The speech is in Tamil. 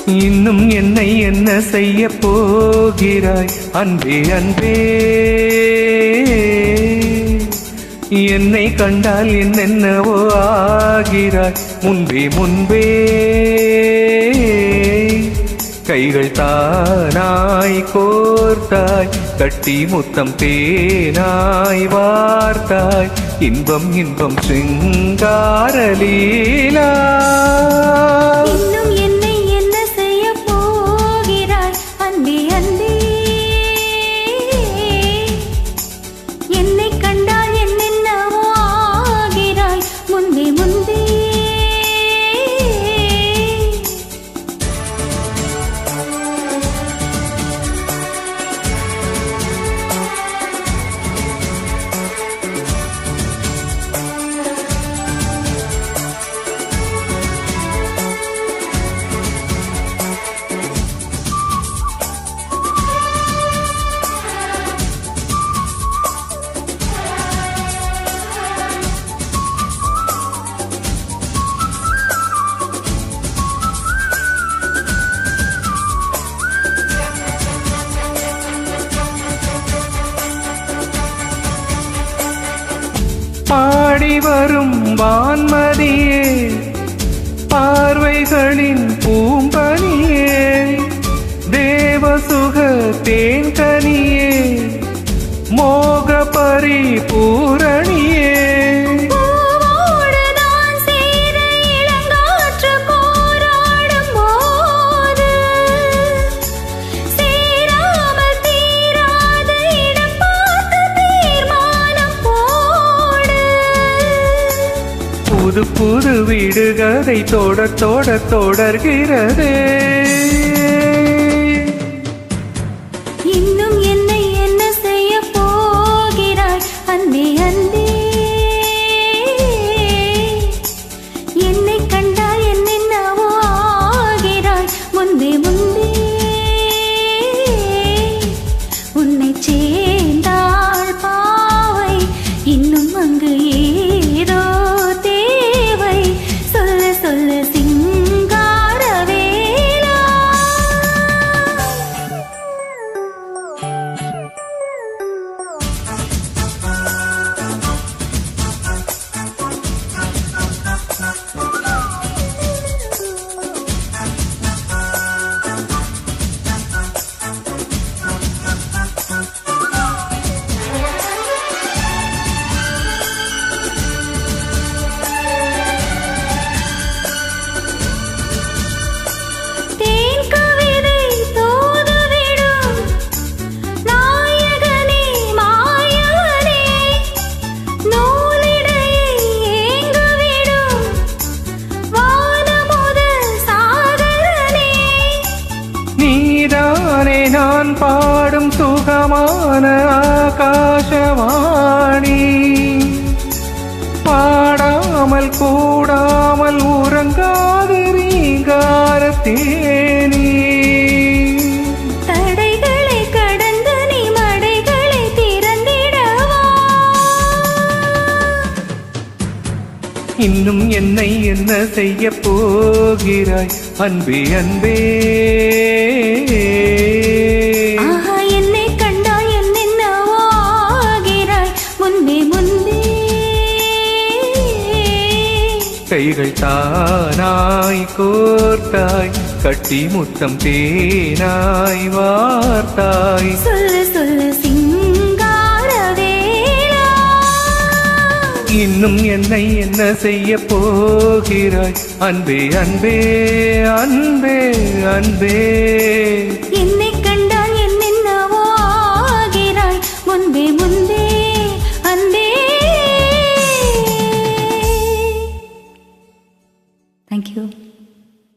இன்னும் என்னை என்ன செய்ய போகிறாய் அன்பே அன்பே. என்னை கண்டால் என்னென்னவோ ஆகிறாய் முன்பே முன்பே. கைகள் தானாய் கோர்த்தாய் கட்டி முத்தம் தேனாய் வார்த்தாய் இன்பம் இன்பம் சிங்கார லீலா. இன்னும் என்னை என்ன செய்ய போகிறாய் அன்பே அன்பே. என்னை கண்டால் என்னென்னவோ ஆகிறாய் முன்பே முன்பே. பாடி வரும் வான்மதியே பார்வைகளின் பூம்பனியே தேவசுக தேன்கனியே மோக பரிபூரணியே. புது புது வீடுகளை தோட தோட தொடர்கிறதே. இன்னும் என்னை என்ன செய்ய போகிறாய் அன்பே அன்பே. என்னை கண்டால் என்னென்னவோ ஆகிறாய் முன்பே முன்பே. உன்னை சேர்ந்தாள் பாவை இன்னும் அங்கு ஏதோ தேவை சொல்ல சொல்ல சிங்கார வேளா. நான் பாடும் சுகமான ஆகாசவாணி பாடாமல் கூடாமல் உறங்காது ரீங்கார தேனி. தடைகளை கடந்து நீ மடைகளை திறந்திடவா. இன்னும் என்னை என்ன செய்ய போகிறாய் அன்பே அன்பே. என்னை கண்டால் என்னென்னவோ ஆகிறாய் முன்பே முன்பே. கைகள் தானாய் கோர்த்தாய் கட்டி முத்தம் தேனாய் வார்த்தாய் சொல்ல சொல்ல சிங்கார வேளா. இன்னும் என்னை என்ன செய்ய போகிறாய் அன்பே அன்பே அன்பே அன்பே.